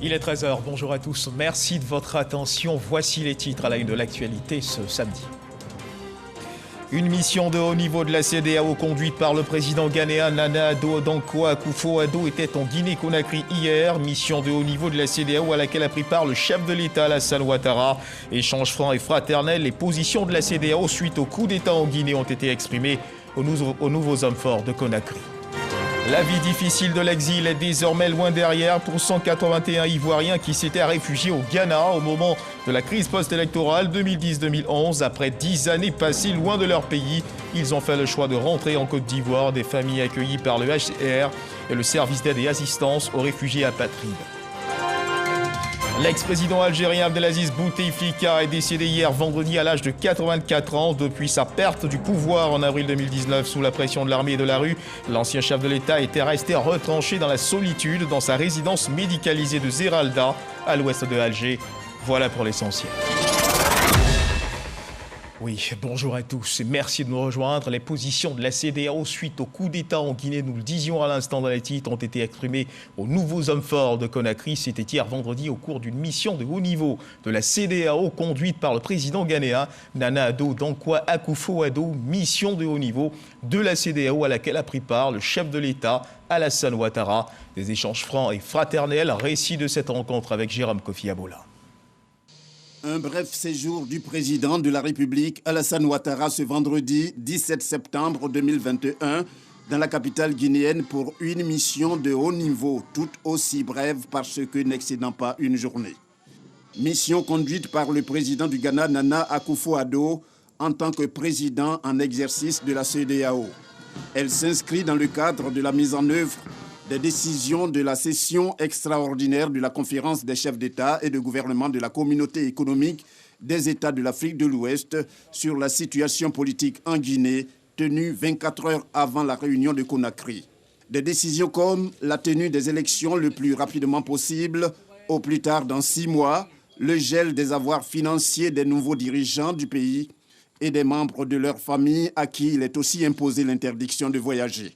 Il est 13h, bonjour à tous, merci de votre attention. Voici les titres à la une de l'actualité ce samedi. Une mission de haut niveau de la CEDEAO conduite par le président ghanéen Nana Addo Dankwa Akufo-Addo était en Guinée-Conakry hier. Mission de haut niveau de la CEDEAO à laquelle a pris part le chef de l'État Alassane Ouattara. Échange franc et fraternel, les positions de la CEDEAO suite au coup d'État en Guinée ont été exprimées aux nouveaux hommes forts de Conakry. La vie difficile de l'exil est désormais loin derrière pour 181 Ivoiriens qui s'étaient réfugiés au Ghana au moment de la crise post-électorale 2010-2011. Après 10 années passées loin de leur pays, ils ont fait le choix de rentrer en Côte d'Ivoire, des familles accueillies par le HCR et le service d'aide et assistance aux réfugiés apatrides. L'ex-président algérien Abdelaziz Bouteflika est décédé hier vendredi à l'âge de 84 ans. Depuis sa perte du pouvoir en avril 2019 sous la pression de l'armée et de la rue, l'ancien chef de l'État était resté retranché dans la solitude dans sa résidence médicalisée de Zeralda, à l'ouest de Alger. Voilà pour l'essentiel. Oui, bonjour à tous et merci de nous rejoindre. Les positions de la CEDEAO suite au coup d'État en Guinée, nous le disions à l'instant dans les titres, ont été exprimées aux nouveaux hommes forts de Conakry. C'était hier vendredi au cours d'une mission de haut niveau de la CEDEAO conduite par le président ghanéen Nana Addo Dankwa Akufo-Addo. Mission de haut niveau de la CEDEAO à laquelle a pris part le chef de l'État Alassane Ouattara. Des échanges francs et fraternels. Récit de cette rencontre avec Jérôme Kofi Abola. Un bref séjour du président de la République, Alassane Ouattara, ce vendredi 17 septembre 2021, dans la capitale guinéenne pour une mission de haut niveau, tout aussi brève parce que n'excédant pas une journée. Mission conduite par le président du Ghana, Nana Akufo-Addo, en tant que président en exercice de la CEDEAO. Elle s'inscrit dans le cadre de la mise en œuvre des décisions de la session extraordinaire de la conférence des chefs d'État et de gouvernement de la communauté économique des États de l'Afrique de l'Ouest sur la situation politique en Guinée, tenue 24 heures avant la réunion de Conakry. Des décisions comme la tenue des élections le plus rapidement possible, au plus tard dans 6 mois, le gel des avoirs financiers des nouveaux dirigeants du pays et des membres de leur famille à qui il est aussi imposé l'interdiction de voyager.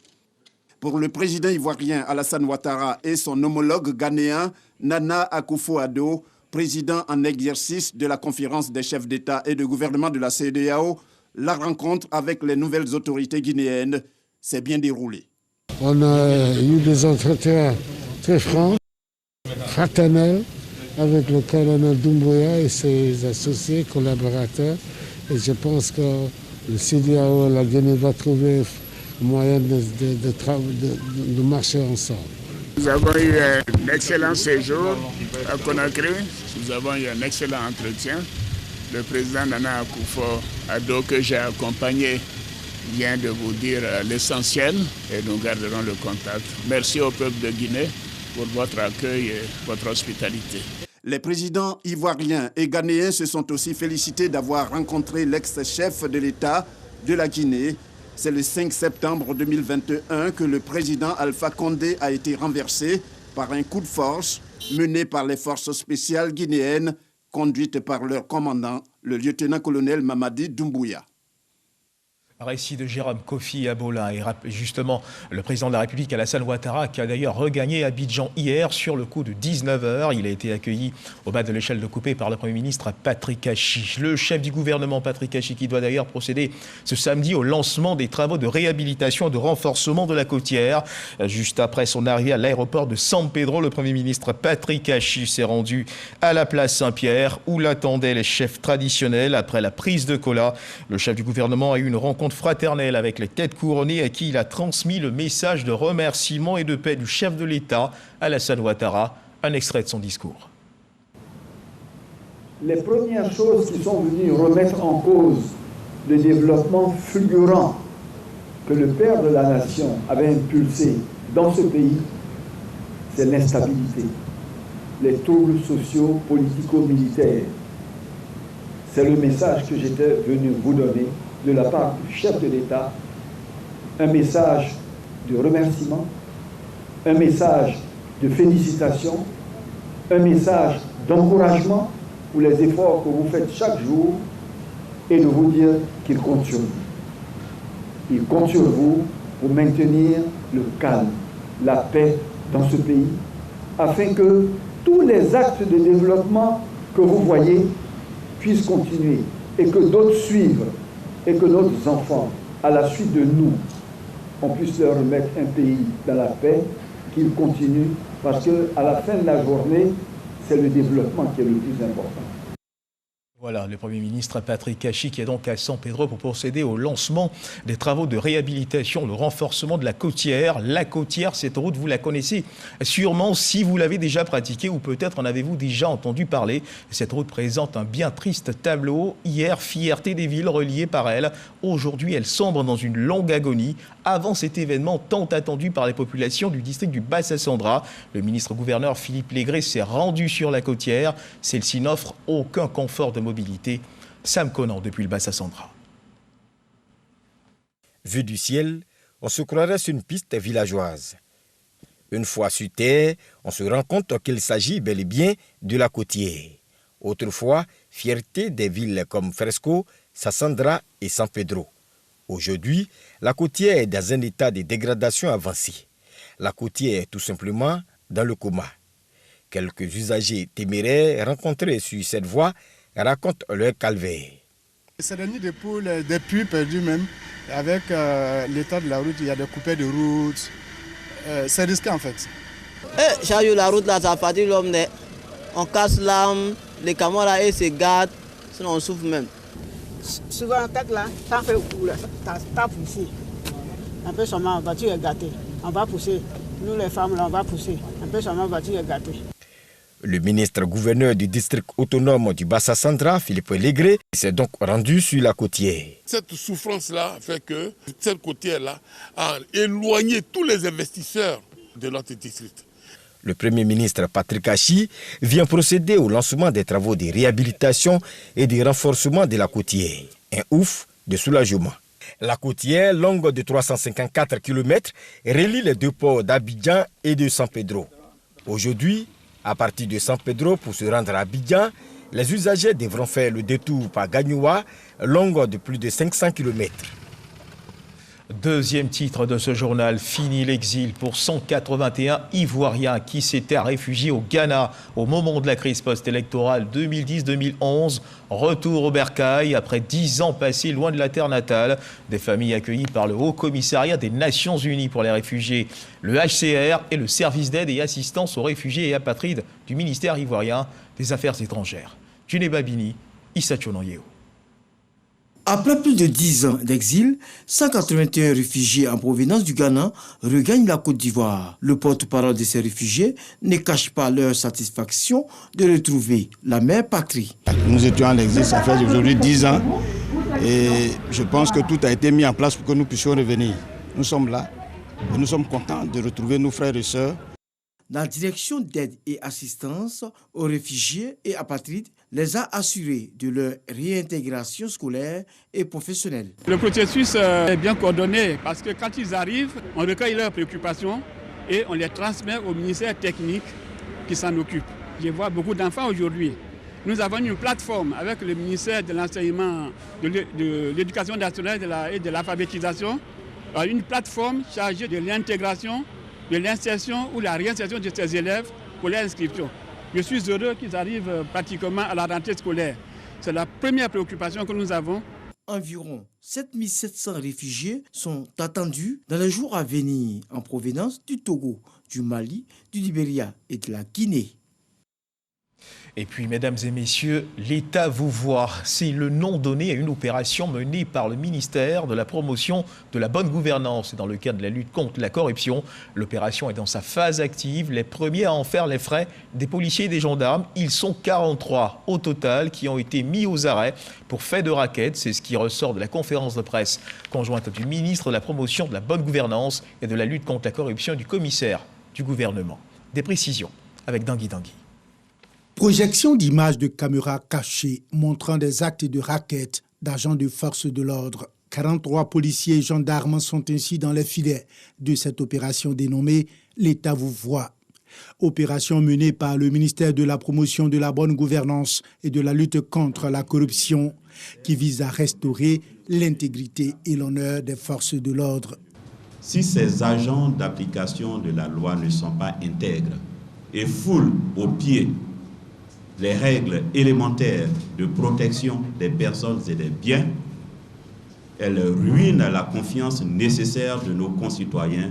Pour le président ivoirien Alassane Ouattara et son homologue ghanéen Nana Akufo-Addo, président en exercice de la conférence des chefs d'État et de gouvernement de la CEDEAO, la rencontre avec les nouvelles autorités guinéennes s'est bien déroulée. On a eu des entretiens très francs, fraternels, avec le colonel Doumbouya et ses associés, collaborateurs. Et je pense que le CEDEAO, la Guinée, va trouver moyen de marcher ensemble. Nous avons eu un excellent séjour à Conakry. Nous avons eu un excellent entretien. Le président Nana Akufo-Addo, que j'ai accompagné, vient de vous dire l'essentiel et nous garderons le contact. Merci au peuple de Guinée pour votre accueil et votre hospitalité. Les présidents ivoiriens et ghanéens se sont aussi félicités d'avoir rencontré l'ex-chef de l'État de la Guinée. C'est le 5 septembre 2021 que le président Alpha Condé a été renversé par un coup de force mené par les forces spéciales guinéennes conduites par leur commandant, le lieutenant-colonel Mamadi Doumbouya. Récit de Jérôme Kofi Abola et justement le président de la République Alassane Ouattara qui a d'ailleurs regagné Abidjan hier sur le coup de 19h. Il a été accueilli au bas de l'échelle de coupé par le Premier ministre Patrick Achi. Le chef du gouvernement Patrick Achi qui doit d'ailleurs procéder ce samedi au lancement des travaux de réhabilitation et de renforcement de la côtière. Juste après son arrivée à l'aéroport de San Pedro, le Premier ministre Patrick Achi s'est rendu à la place Saint-Pierre où l'attendaient les chefs traditionnels. Après la prise de Kola, le chef du gouvernement a eu une rencontre fraternelle avec les têtes couronnées à qui il a transmis le message de remerciement et de paix du chef de l'État, Alassane Ouattara. Un extrait de son discours. Les premières choses qui sont venues remettre en cause le développement fulgurant que le père de la nation avait impulsé dans ce pays, c'est l'instabilité, les troubles sociaux, politico-militaires. C'est le message que j'étais venu vous donner de la part du chef de l'État, un message de remerciement, un message de félicitations, un message d'encouragement pour les efforts que vous faites chaque jour et de vous dire qu'il compte sur vous. Il compte sur vous pour maintenir le calme, la paix dans ce pays, afin que tous les actes de développement que vous voyez puissent continuer et que d'autres suivent et que nos enfants, à la suite de nous, on puisse leur remettre un pays dans la paix, qu'ils continuent, parce qu'à la fin de la journée, c'est le développement qui est le plus important. Voilà, le Premier ministre Patrick Kachi qui est donc à San Pedro pour procéder au lancement des travaux de réhabilitation, le renforcement de la côtière. La côtière, cette route, vous la connaissez sûrement si vous l'avez déjà pratiquée ou peut-être en avez-vous déjà entendu parler. Cette route présente un bien triste tableau. Hier, fierté des villes reliées par elle. Aujourd'hui, elle sombre dans une longue agonie. Avant cet événement tant attendu par les populations du district du Bassa-Sandra, le ministre-gouverneur Philippe Légré s'est rendu sur la côtière. Celle-ci n'offre aucun confort de mobilité. Sam Conan depuis le Bassa-Sandra. Vu du ciel, on se croirait sur une piste villageoise. Une fois sur terre, on se rend compte qu'il s'agit bel et bien de la côtière. Autrefois, fierté des villes comme Fresco, Sassandra et San Pedro. Aujourd'hui, la côtière est dans un état de dégradation avancé. La côtière est tout simplement dans le coma. Quelques usagers téméraires rencontrés sur cette voie racontent leur calvaire. C'est des nids de poules, des puits perdus même. Avec l'état de la route, il y a des coupés de route. C'est risqué en fait. Chaque jour, la route là, ça fatigue l'homme. On casse l'âme, les camions là, ils se gardent, sinon on souffre même. Souvent, tête là, ça fait couler, t'as poussé. Un peu seulement, la voiture est gâtée. On va pousser. Nous, les femmes, là, on va pousser. Un peu seulement, la voiture est gâtée. Le ministre-gouverneur du district autonome du Bassa-Sandra, Philippe Légré, s'est donc rendu sur la côtière. Cette souffrance-là fait que cette côtière-là a éloigné tous les investisseurs de notre district. Le Premier ministre Patrick Kachi vient procéder au lancement des travaux de réhabilitation et de renforcement de la côtière. Un ouf de soulagement. La côtière, longue de 354 km, relie les deux ports d'Abidjan et de San Pedro. Aujourd'hui, à partir de San Pedro pour se rendre à Abidjan, les usagers devront faire le détour par Gagnoua, longue de plus de 500 km. Deuxième titre de ce journal, fini l'exil pour 181 Ivoiriens qui s'étaient réfugiés au Ghana au moment de la crise post-électorale 2010-2011. Retour au bercail après 10 ans passés loin de la terre natale. Des familles accueillies par le Haut Commissariat des Nations Unies pour les réfugiés, le HCR et le service d'aide et assistance aux réfugiés et apatrides du ministère ivoirien des Affaires étrangères. Djune Babini, Issa Chononyeo. Après plus de 10 ans d'exil, 181 réfugiés en provenance du Ghana regagnent la Côte d'Ivoire. Le porte-parole de ces réfugiés ne cache pas leur satisfaction de retrouver la mère patrie. Nous étions en exil, ça fait aujourd'hui 10 ans et je pense que tout a été mis en place pour que nous puissions revenir. Nous sommes là et nous sommes contents de retrouver nos frères et sœurs. La direction d'aide et assistance aux réfugiés et apatrides les a assurés de leur réintégration scolaire et professionnelle. Le processus est bien coordonné parce que quand ils arrivent, on recueille leurs préoccupations et on les transmet au ministère technique qui s'en occupe. Je vois beaucoup d'enfants aujourd'hui. Nous avons une plateforme avec le ministère de l'enseignement, de l'éducation nationale et de l'alphabétisation, une plateforme chargée de l'intégration, de l'insertion ou la réinsertion de ces élèves pour leur inscription. Je suis heureux qu'ils arrivent pratiquement à la rentrée scolaire. C'est la première préoccupation que nous avons. Environ 7700 réfugiés sont attendus dans les jours à venir en provenance du Togo, du Mali, du Libéria et de la Guinée. Et puis, mesdames et messieurs, l'État vous voit. C'est le nom donné à une opération menée par le ministère de la promotion de la bonne gouvernance. Dans le cadre de la lutte contre la corruption, l'opération est dans sa phase active. Les premiers à en faire les frais, des policiers et des gendarmes. Ils sont 43 au total qui ont été mis aux arrêts pour fait de raquettes. C'est ce qui ressort de la conférence de presse conjointe du ministre de la promotion de la bonne gouvernance et de la lutte contre la corruption du commissaire du gouvernement. Des précisions avec Dangui Dangui. Projection d'images de caméras cachées montrant des actes de raquettes d'agents de force de l'ordre. 43 policiers et gendarmes sont ainsi dans les filets de cette opération dénommée « L'État vous voit ». Opération menée par le ministère de la promotion de la bonne gouvernance et de la lutte contre la corruption qui vise à restaurer l'intégrité et l'honneur des forces de l'ordre. Si ces agents d'application de la loi ne sont pas intègres, et foule aux pieds les règles élémentaires de protection des personnes et des biens, elle ruine la confiance nécessaire de nos concitoyens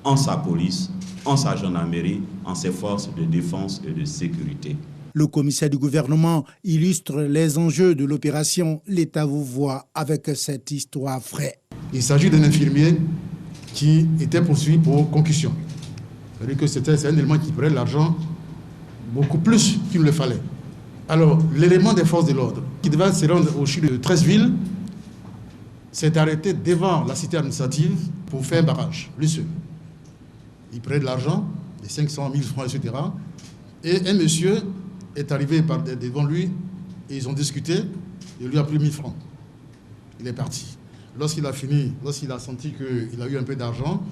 en sa police, en sa gendarmerie, en ses forces de défense et de sécurité. Le commissaire du gouvernement illustre les enjeux de l'opération. L'État vous voit avec cette histoire vraie. Il s'agit d'un infirmier qui était poursuivi pour concussion. C'est-à-dire que c'est un élément qui prenait l'argent beaucoup plus qu'il ne le fallait. Alors, l'élément des forces de l'ordre, qui devait se rendre au CHU de Treichville, s'est arrêté devant la cité administrative pour faire un barrage, lui seul. Il prenait de l'argent, des 500 000 francs, etc. Et un monsieur est arrivé devant lui et ils ont discuté et lui a pris 1000 francs. Il est parti. Lorsqu'il a fini, lorsqu'il a senti qu'il a eu un peu d'argent,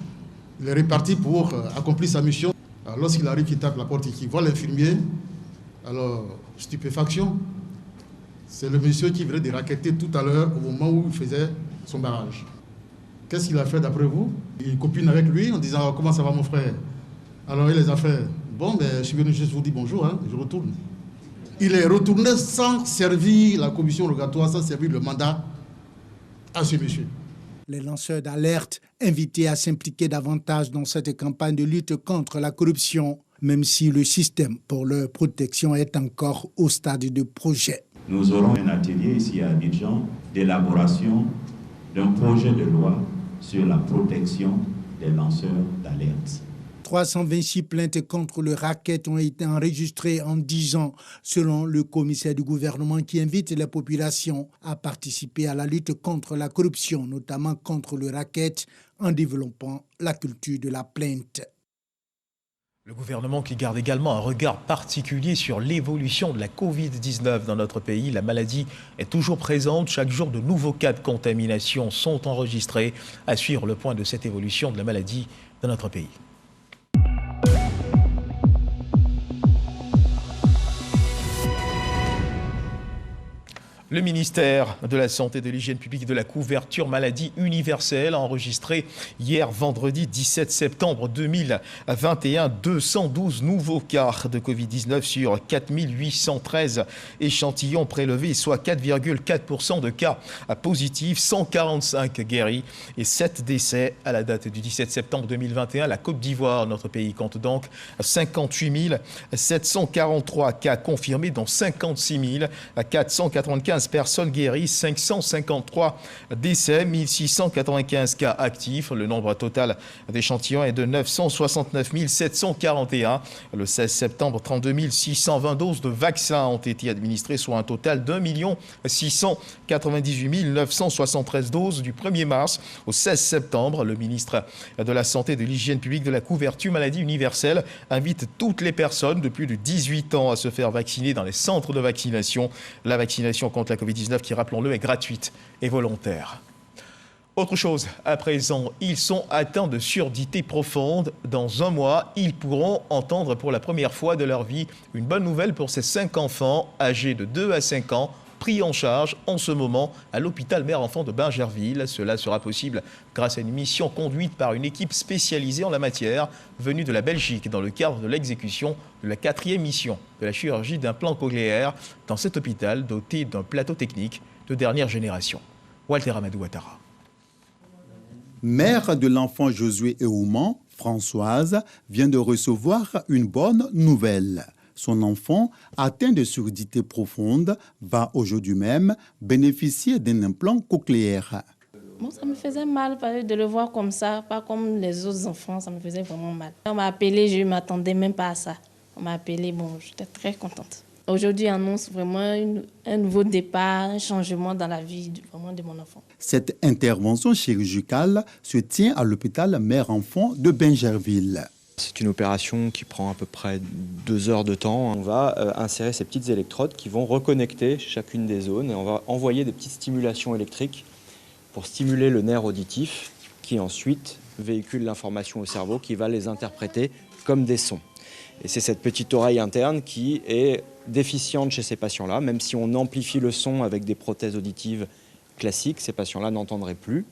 il est reparti pour accomplir sa mission. Alors, lorsqu'il arrive, il tape la porte et qu'il voit l'infirmier, alors stupéfaction. C'est le monsieur qui venait de racketter tout à l'heure au moment où il faisait son barrage. Qu'est-ce qu'il a fait d'après vous? Il copine avec lui en disant « Comment ça va mon frère ?» Alors il les a fait « Bon, ben, je suis venu juste vous dire bonjour, hein, je retourne. » Il est retourné sans servir la commission rogatoire, sans servir le mandat à ce monsieur. Les lanceurs d'alerte invités à s'impliquer davantage dans cette campagne de lutte contre la corruption, même si le système pour leur protection est encore au stade de projet. Nous aurons un atelier ici à Abidjan d'élaboration d'un projet de loi sur la protection des lanceurs d'alerte. 326 plaintes contre le racket ont été enregistrées en 10 ans, selon le commissaire du gouvernement qui invite les populations à participer à la lutte contre la corruption, notamment contre le racket, en développant la culture de la plainte. Le gouvernement qui garde également un regard particulier sur l'évolution de la Covid-19 dans notre pays. La maladie est toujours présente. Chaque jour, de nouveaux cas de contamination sont enregistrés. À suivre le point de cette évolution de la maladie dans notre pays. Le ministère de la Santé, de l'Hygiène publique et de la couverture maladie universelle a enregistré hier vendredi 17 septembre 2021 212 nouveaux cas de Covid-19 sur 4813 échantillons prélevés, soit 4,4% de cas positifs, 145 guéris et 7 décès à la date du 17 septembre 2021. La Côte d'Ivoire, notre pays, compte donc 58 743 cas confirmés, dont 56 495 personnes guéries, 553 décès, 1695 cas actifs. Le nombre total d'échantillons est de 969 741. Le 16 septembre, 32 620 doses de vaccins ont été administrées, soit un total d'1 698 973 doses du 1er mars au 16 septembre. Le ministre de la Santé, de l'Hygiène publique, de la couverture maladie universelle invite toutes les personnes de plus de 18 ans à se faire vacciner dans les centres de vaccination. La vaccination contre la Covid-19, qui, rappelons-le, est gratuite et volontaire. Autre chose, à présent, ils sont atteints de surdité profonde. Dans un mois, ils pourront entendre pour la première fois de leur vie une bonne nouvelle pour ces 5 enfants âgés de 2 à 5 ans, pris en charge en ce moment à l'hôpital Mère-Enfant de Bingerville. Cela sera possible grâce à une mission conduite par une équipe spécialisée en la matière, venue de la Belgique, dans le cadre de l'exécution de la 4e mission de la chirurgie d'implant cochléaire dans cet hôpital doté d'un plateau technique de dernière génération. Walter Amadou Ouattara. Mère de l'enfant Josué Eouman, Françoise, vient de recevoir une bonne nouvelle. Son enfant, atteint de surdité profonde, va aujourd'hui même bénéficier d'un implant cochléaire. Bon, ça me faisait mal de le voir comme ça, pas comme les autres enfants, ça me faisait vraiment mal. On m'a appelé, je ne m'attendais même pas à ça. On m'a appelé, bon, j'étais très contente. Aujourd'hui, on annonce vraiment un nouveau départ, un changement dans la vie vraiment de mon enfant. Cette intervention chirurgicale se tient à l'hôpital Mère-Enfant de Bingerville. C'est une opération qui prend à peu près 2 heures de temps. On va insérer ces petites électrodes qui vont reconnecter chacune des zones et on va envoyer des petites stimulations électriques pour stimuler le nerf auditif qui ensuite véhicule l'information au cerveau qui va les interpréter comme des sons. Et c'est cette petite oreille interne qui est déficiente chez ces patients-là. Même si on amplifie le son avec des prothèses auditives classiques, ces patients-là n'entendraient plus.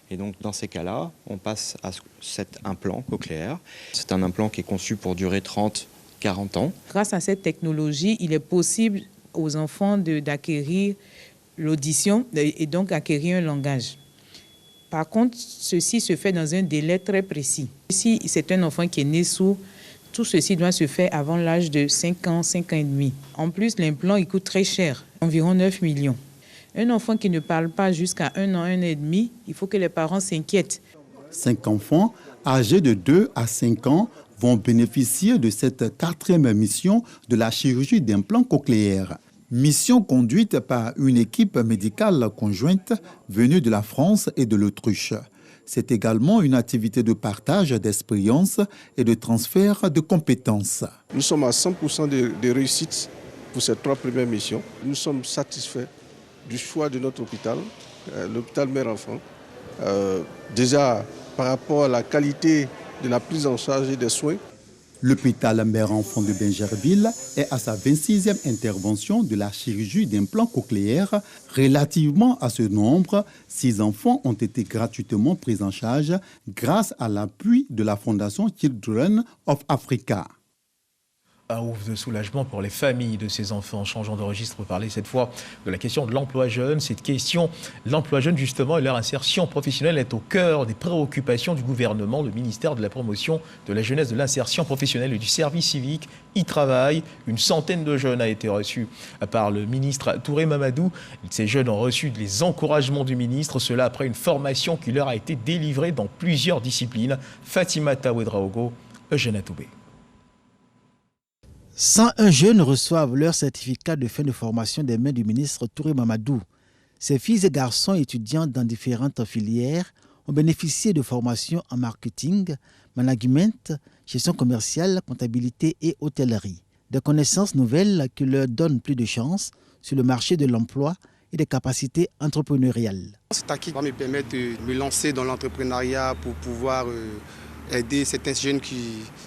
Et donc, dans ces cas-là, on passe à cet implant cochléaire. C'est un implant qui est conçu pour durer 30 40 ans. Grâce à cette technologie, il est possible aux enfants d'acquérir l'audition et donc acquérir un langage. Par contre, ceci se fait dans un délai très précis. Si c'est un enfant qui est né sourd, tout ceci doit se faire avant l'âge de 5 ans, 5 ans et demi. En plus, l'implant, il coûte très cher, environ 9 millions. Un enfant qui ne parle pas jusqu'à 1 an, 1 an et demi, il faut que les parents s'inquiètent. 5 enfants âgés de 2 à 5 ans vont bénéficier de cette 4e mission de la chirurgie d'implant cochléaire. Mission conduite par une équipe médicale conjointe venue de la France et de l'Autriche. C'est également une activité de partage d'expériences et de transfert de compétences. Nous sommes à 100% de réussite pour ces 3 premières missions. Nous sommes satisfaits du choix de notre hôpital, l'hôpital mère-enfant. Déjà, par rapport à la qualité de la prise en charge des soins. L'hôpital mère-enfant de Bingerville est à sa 26e intervention de la chirurgie d'implant cochléaire. Relativement à ce nombre, 6 enfants ont été gratuitement pris en charge grâce à l'appui de la Fondation Children of Africa. Un ouf de soulagement pour les familles de ces enfants. Changeons de registre pour parler cette fois de la question de l'emploi jeune. Cette question, l'emploi jeune justement et leur insertion professionnelle est au cœur des préoccupations du gouvernement. Le ministère de la Promotion de la Jeunesse, de l'Insertion professionnelle et du Service civique y travaille. Une centaine de jeunes a été reçus par le ministre Touré Mamadou. Ces jeunes ont reçu les encouragements du ministre, cela après une formation qui leur a été délivrée dans plusieurs disciplines. Fatimata Ouedraogo, Eugène Atoubé. 101 jeunes reçoivent leur certificat de fin de formation des mains du ministre Touré Mamadou. Ces filles et garçons étudiants dans différentes filières ont bénéficié de formations en marketing, management, gestion commerciale, comptabilité et hôtellerie. Des connaissances nouvelles qui leur donnent plus de chances sur le marché de l'emploi et des capacités entrepreneuriales. Cet acquis va me permettre de me lancer dans l'entrepreneuriat pour pouvoir aider certains jeunes qui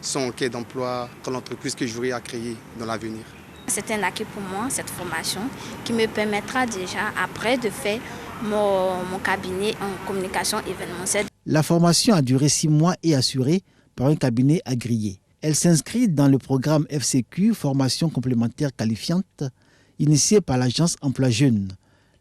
sont en quête d'emploi dans l'entreprise que j'aurai à créer dans l'avenir. C'est un acquis pour moi, cette formation, qui me permettra déjà après de faire mon cabinet en communication événementielle. La formation a duré 6 mois et assurée par un cabinet agréé. Elle s'inscrit dans le programme FCQ, formation complémentaire qualifiante, initié par l'agence Emploi Jeune.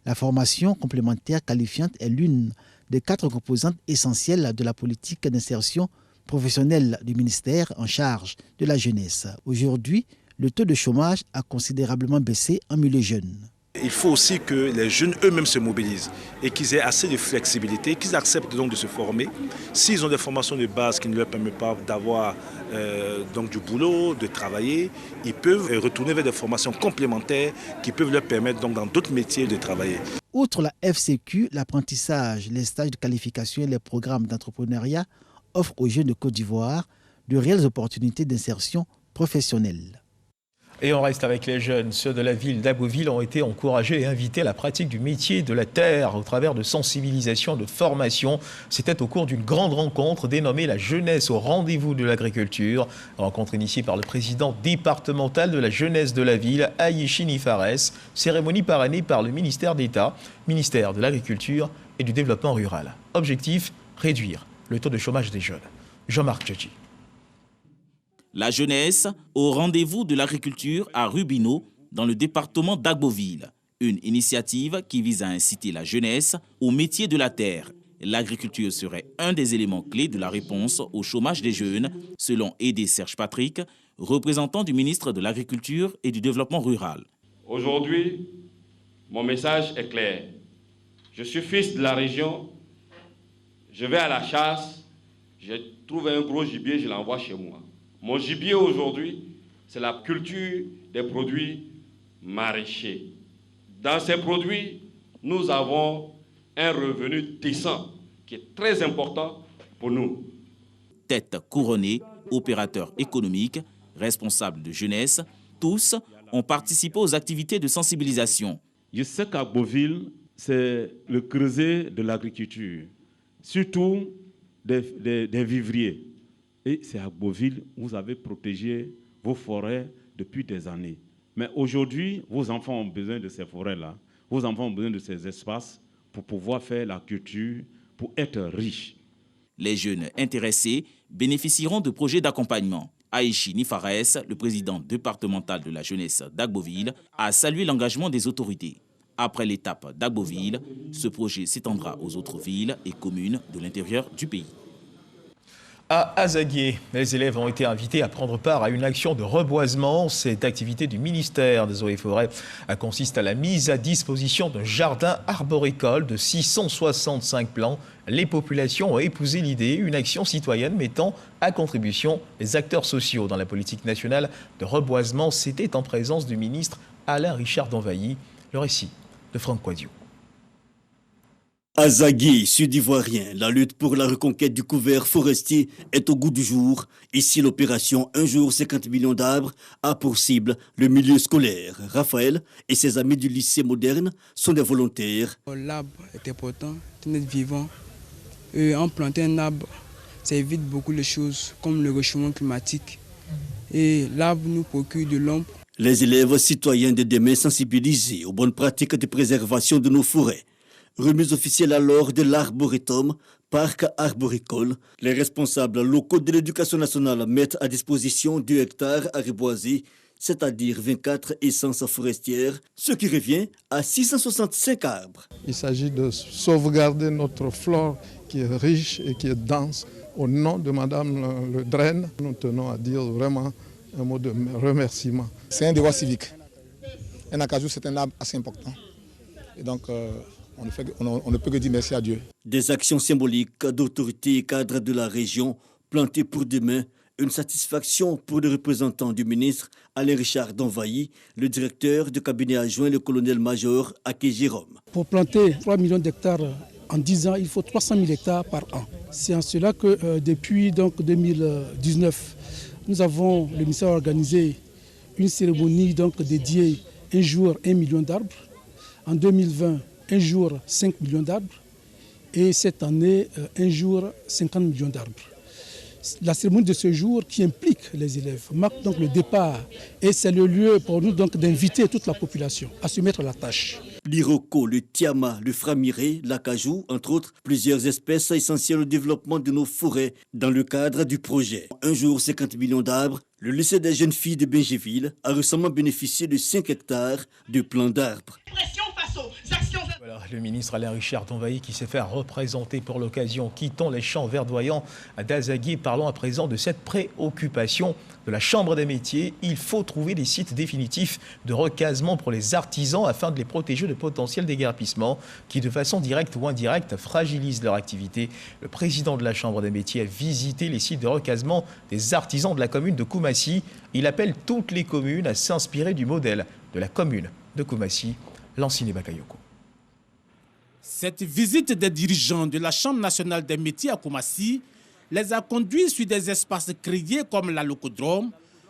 La formation complémentaire qualifiante est l'une des 4 composantes essentielles de la politique d'insertion professionnelle du ministère en charge de la jeunesse. Aujourd'hui, le taux de chômage a considérablement baissé en milieu jeune. Il faut aussi que les jeunes eux-mêmes se mobilisent et qu'ils aient assez de flexibilité, qu'ils acceptent donc de se former. S'ils ont des formations de base qui ne leur permettent pas d'avoir donc du boulot, de travailler, ils peuvent retourner vers des formations complémentaires qui peuvent leur permettre donc dans d'autres métiers de travailler. Outre la FCQ, l'apprentissage, les stages de qualification et les programmes d'entrepreneuriat offrent aux jeunes de Côte d'Ivoire de réelles opportunités d'insertion professionnelle. Et on reste avec les jeunes. Ceux de la ville d'Agboville ont été encouragés et invités à la pratique du métier de la terre au travers de sensibilisation, de formation. C'était au cours d'une grande rencontre dénommée La jeunesse au rendez-vous de l'agriculture. Rencontre initiée par le président départemental de la jeunesse de la ville, Aïchini Fares. Cérémonie parrainée par le ministère d'État, ministère de l'Agriculture et du Développement rural. Objectif, réduire le taux de chômage des jeunes. Jean-Marc Tchétchi. La jeunesse au rendez-vous de l'agriculture à Rubino, dans le département d'Agboville. Une initiative qui vise à inciter la jeunesse au métier de la terre. L'agriculture serait un des éléments clés de la réponse au chômage des jeunes, selon Aidé Serge Patrick, représentant du ministre de l'Agriculture et du Développement rural. Aujourd'hui, mon message est clair. Je suis fils de la région, je vais à la chasse, je trouve un gros gibier, je l'envoie chez moi. Mon gibier aujourd'hui, c'est la culture des produits maraîchers. Dans ces produits, nous avons un revenu décent qui est très important pour nous. Tête couronnée, opérateurs économiques, responsables de jeunesse, tous ont participé aux activités de sensibilisation. Je sais qu'à Beauville, c'est le creuset de l'agriculture, surtout des vivriers. Et c'est à Beauville où vous avez protégé vos forêts depuis des années. Mais aujourd'hui, vos enfants ont besoin de ces forêts-là. Vos enfants ont besoin de ces espaces pour pouvoir faire la culture, pour être riches. Les jeunes intéressés bénéficieront de projets d'accompagnement. Aïchi Nifares, le président départemental de la jeunesse d'Agboville, a salué l'engagement des autorités. Après l'étape d'Agboville, ce projet s'étendra aux autres villes et communes de l'intérieur du pays. À Azaguié, les élèves ont été invités à prendre part à une action de reboisement. Cette activité du ministère des Eaux et Forêts consiste à la mise à disposition d'un jardin arboricole de 665 plants. Les populations ont épousé l'idée, une action citoyenne mettant à contribution les acteurs sociaux dans la politique nationale de reboisement. C'était en présence du ministre Alain Richard d'Envailly. Le récit de Franck Quadio. À Zaguié, sud-ivoirien, la lutte pour la reconquête du couvert forestier est au goût du jour. Ici, l'opération Un jour 50 millions d'arbres a pour cible le milieu scolaire. Raphaël et ses amis du lycée moderne sont des volontaires. L'arbre est important, c'est être vivant. En planter un arbre, ça évite beaucoup de choses comme le réchauffement climatique. Et l'arbre nous procure de l'ombre. Les élèves citoyens de demain sensibilisés aux bonnes pratiques de préservation de nos forêts. Remise officielle alors de l'Arboretum, parc arboricole. Les responsables locaux de l'éducation nationale mettent à disposition 2 hectares à reboiser, c'est-à-dire 24 essences forestières, ce qui revient à 665 arbres. Il s'agit de sauvegarder notre flore qui est riche et qui est dense. Au nom de Madame Le Draine, nous tenons à dire vraiment un mot de remerciement. C'est un devoir civique. Un acajou, c'est un arbre assez important. Et donc, on ne peut que dire merci à Dieu. Des actions symboliques d'autorités et cadres de la région plantées pour demain. Une satisfaction pour les représentants du ministre Alain Richard d'Envailly, le directeur de cabinet adjoint, le colonel-major Aké Jérôme. Pour planter 3 millions d'hectares en 10 ans, il faut 300 000 hectares par an. C'est en cela que depuis 2019, le ministère a organisé une cérémonie dédiée un jour 1 million d'arbres. En 2020, un jour 5 millions d'arbres. Et cette année, un jour 50 millions d'arbres. La cérémonie de ce jour qui implique les élèves marque donc le départ et c'est le lieu pour nous d'inviter toute la population à se mettre à la tâche. L'iroko, le tiama, le framiré, l'acajou, entre autres, plusieurs espèces essentielles au développement de nos forêts dans le cadre du projet. Un jour 50 millions d'arbres, le lycée des jeunes filles de Bingéville a récemment bénéficié de 5 hectares de plants d'arbres. Voilà, le ministre Alain Richard d'Envailly qui s'est fait représenter pour l'occasion. Quittons les champs verdoyants d'Azaguié. Parlons à présent de cette préoccupation de la Chambre des métiers. Il faut trouver des sites définitifs de recasement pour les artisans afin de les protéger de potentiels déguerpissements qui, de façon directe ou indirecte, fragilisent leur activité. Le président de la Chambre des métiers a visité les sites de recasement des artisans de la commune de Koumassi. Il appelle toutes les communes à s'inspirer du modèle de la commune de Koumassi. Lancine Bakayoko. Cette visite des dirigeants de la Chambre nationale des métiers à Koumassi les a conduits sur des espaces créés comme la Locodrome,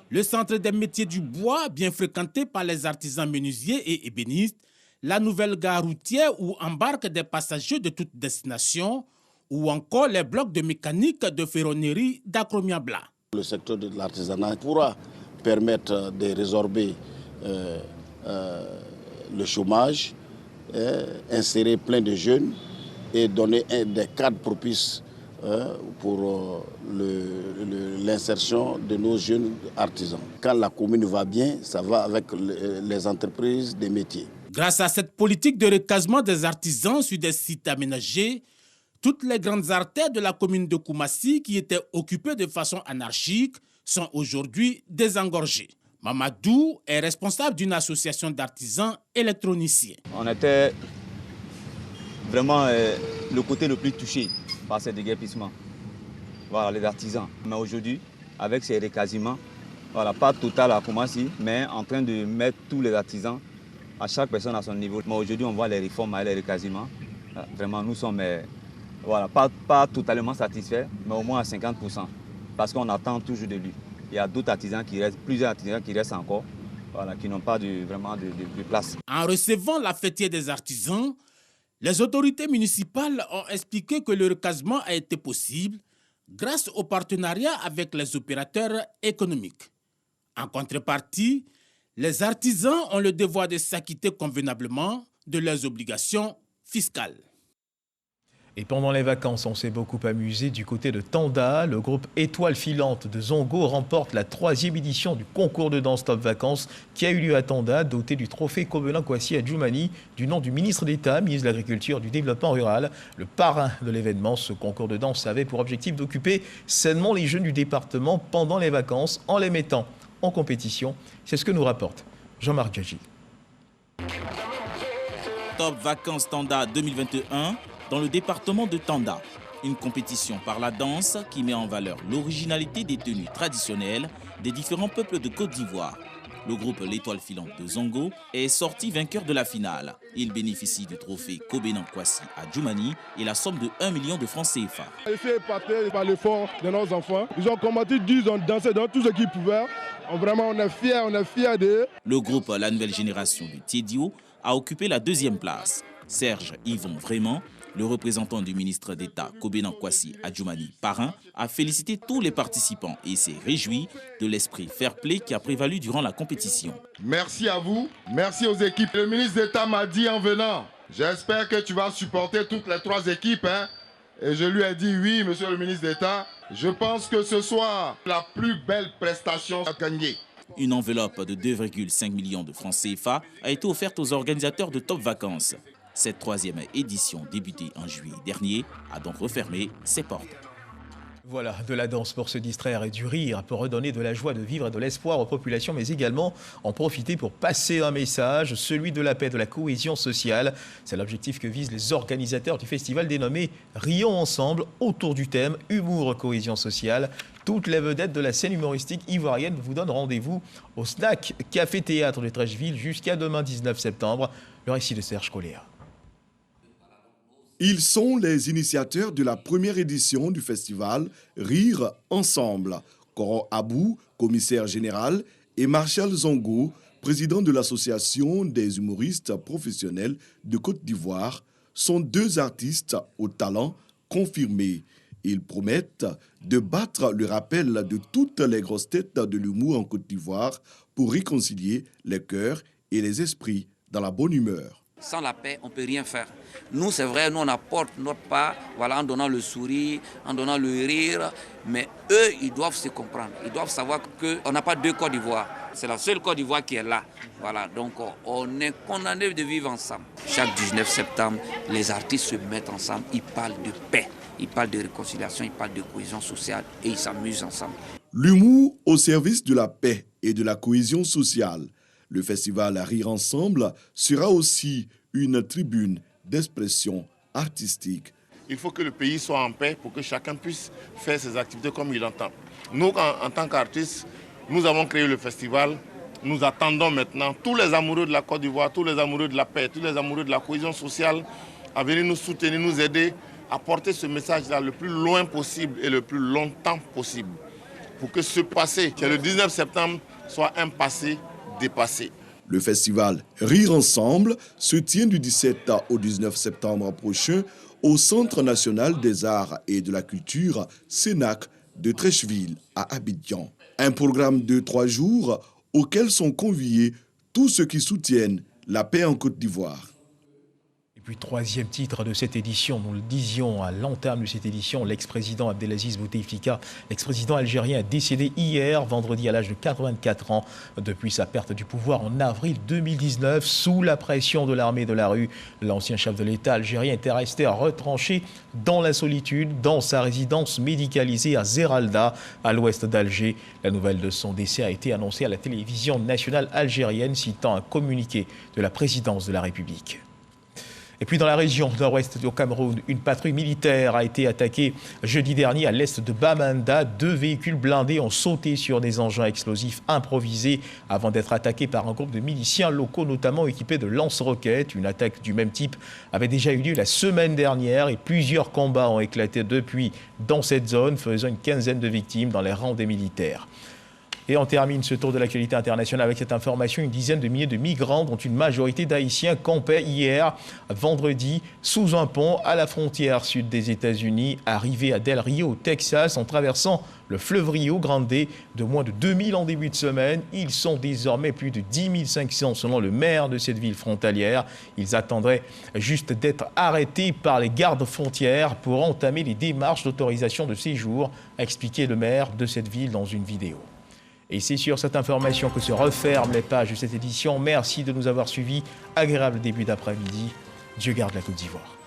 le centre des métiers du bois bien fréquenté par les artisans menuisiers et ébénistes, la nouvelle gare routière où embarquent des passagers de toutes destinations ou encore les blocs de mécanique de ferronnerie d'Akromia-Bla. Le secteur de l'artisanat pourra permettre de résorber le chômage, insérer plein de jeunes et donner des cadres propices pour l'insertion de nos jeunes artisans. Quand la commune va bien, ça va avec les entreprises des métiers. Grâce à cette politique de recasement des artisans sur des sites aménagés, toutes les grandes artères de la commune de Koumassi qui étaient occupées de façon anarchique sont aujourd'hui désengorgées. Mamadou est responsable d'une association d'artisans électroniciens. On était vraiment le côté le plus touché par ces déguerpissements. Voilà, les artisans. Mais aujourd'hui, avec ces recasements, voilà, pas total à Koumassi, mais en train de mettre tous les artisans, à chaque personne à son niveau. Mais aujourd'hui, on voit les réformes et les recasements. Vraiment, nous sommes voilà, pas totalement satisfaits, mais au moins à 50%. Parce qu'on attend toujours de lui. Il y a d'autres artisans qui restent, plusieurs artisans qui restent encore, voilà, qui n'ont pas vraiment de place. En recevant la fêtière des artisans, les autorités municipales ont expliqué que le recasement a été possible grâce au partenariat avec les opérateurs économiques. En contrepartie, les artisans ont le devoir de s'acquitter convenablement de leurs obligations fiscales. Et pendant les vacances, on s'est beaucoup amusé du côté de Tanda. Le groupe Étoile Filante de Zongo remporte la 3e édition du concours de danse Top Vacances qui a eu lieu à Tanda, doté du trophée Kobena Kwasi Adjoumani du nom du ministre d'État, ministre de l'Agriculture et du Développement Rural. Le parrain de l'événement, ce concours de danse avait pour objectif d'occuper sainement les jeunes du département pendant les vacances en les mettant en compétition. C'est ce que nous rapporte Jean-Marc Djadji. Top Vacances Tanda 2021 dans le département de Tanda. Une compétition par la danse qui met en valeur l'originalité des tenues traditionnelles des différents peuples de Côte d'Ivoire. Le groupe L'Étoile Filante de Zongo est sorti vainqueur de la finale. Il bénéficie du trophée Kobena Kwasi Adjoumani et la somme de 1 million de francs CFA. Ici est parti par l'effort de nos enfants. Ils ont combattu, ils ont dansé dans tout ce qu'ils pouvaient. Vraiment, on est fiers d'eux. Le groupe La Nouvelle Génération du Tiedio a occupé la 2e place. Serge Yvon Vraiment, le représentant du ministre d'État Kobena Kwasi Adjoumani, parrain, a félicité tous les participants et s'est réjoui de l'esprit fair-play qui a prévalu durant la compétition. Merci à vous, merci aux équipes. Le ministre d'État m'a dit en venant, j'espère que tu vas supporter toutes les 3 équipes. Et je lui ai dit oui, monsieur le ministre d'État, je pense que ce soit la plus belle prestation à gagner. Une enveloppe de 2,5 millions de francs CFA a été offerte aux organisateurs de Top Vacances. Cette 3e édition, débutée en juillet dernier, a donc refermé ses portes. Voilà, de la danse pour se distraire et du rire, pour redonner de la joie de vivre et de l'espoir aux populations, mais également en profiter pour passer un message, celui de la paix, de la cohésion sociale. C'est l'objectif que visent les organisateurs du festival dénommé Rions Ensemble, autour du thème Humour, cohésion sociale. Toutes les vedettes de la scène humoristique ivoirienne vous donnent rendez-vous au Snack Café Théâtre de Trècheville jusqu'à demain 19 septembre. Le récit de Serge Colléa. Ils sont les initiateurs de la première édition du festival Rire Ensemble. Coro Abou, commissaire général, et Marshall Zongo, président de l'association des humoristes professionnels de Côte d'Ivoire, sont 2 artistes au talent confirmés. Ils promettent de battre le rappel de toutes les grosses têtes de l'humour en Côte d'Ivoire pour réconcilier les cœurs et les esprits dans la bonne humeur. Sans la paix, on ne peut rien faire. Nous, c'est vrai, nous, on apporte notre part, voilà, en donnant le sourire, en donnant le rire. Mais eux, ils doivent se comprendre. Ils doivent savoir qu'on n'a pas 2 Côte d'Ivoire. C'est la seule Côte d'Ivoire qui est là. Voilà, donc on est condamnés de vivre ensemble. Chaque 19 septembre, les artistes se mettent ensemble. Ils parlent de paix, ils parlent de réconciliation, ils parlent de cohésion sociale et ils s'amusent ensemble. L'humour au service de la paix et de la cohésion sociale. Le festival Rire Ensemble sera aussi une tribune d'expression artistique. Il faut que le pays soit en paix pour que chacun puisse faire ses activités comme il entend. Nous, en tant qu'artistes, nous avons créé le festival. Nous attendons maintenant tous les amoureux de la Côte d'Ivoire, tous les amoureux de la paix, tous les amoureux de la cohésion sociale à venir nous soutenir, nous aider à porter ce message-là le plus loin possible et le plus longtemps possible. Pour que ce passé, qui est le 19 septembre, soit un passé dépassé. Le festival Rire Ensemble se tient du 17 au 19 septembre prochain au Centre national des arts et de la culture, CENAC, de Trècheville à Abidjan. Un programme de 3 jours auquel sont conviés tous ceux qui soutiennent la paix en Côte d'Ivoire. Et puis 3e titre de cette édition, nous le disions à l'entame de cette édition, l'ex-président Abdelaziz Bouteflika, l'ex-président algérien, a décédé hier, vendredi, à l'âge de 84 ans. Depuis sa perte du pouvoir en avril 2019, sous la pression de l'armée de la rue, l'ancien chef de l'État algérien était resté retranché dans la solitude, dans sa résidence médicalisée à Zeralda, à l'ouest d'Alger. La nouvelle de son décès a été annoncée à la télévision nationale algérienne, citant un communiqué de la présidence de la République. Et puis dans la région nord-ouest du Cameroun, une patrouille militaire a été attaquée jeudi dernier à l'est de Bamenda. 2 véhicules blindés ont sauté sur des engins explosifs improvisés avant d'être attaqués par un groupe de miliciens locaux, notamment équipés de lance-roquettes. Une attaque du même type avait déjà eu lieu la semaine dernière et plusieurs combats ont éclaté depuis dans cette zone, faisant une quinzaine de victimes dans les rangs des militaires. Et on termine ce tour de l'actualité internationale avec cette information. Une dizaine de milliers de migrants, dont une majorité d'Haïtiens, campaient hier, vendredi, sous un pont à la frontière sud des États-Unis, arrivés à Del Rio, au Texas, en traversant le fleuve Rio Grande de moins de 2000 en début de semaine. Ils sont désormais plus de 10 500 selon le maire de cette ville frontalière. Ils attendraient juste d'être arrêtés par les gardes frontières pour entamer les démarches d'autorisation de séjour, a expliqué le maire de cette ville dans une vidéo. Et c'est sur cette information que se referment les pages de cette édition. Merci de nous avoir suivis. Agréable début d'après-midi. Dieu garde la Côte d'Ivoire.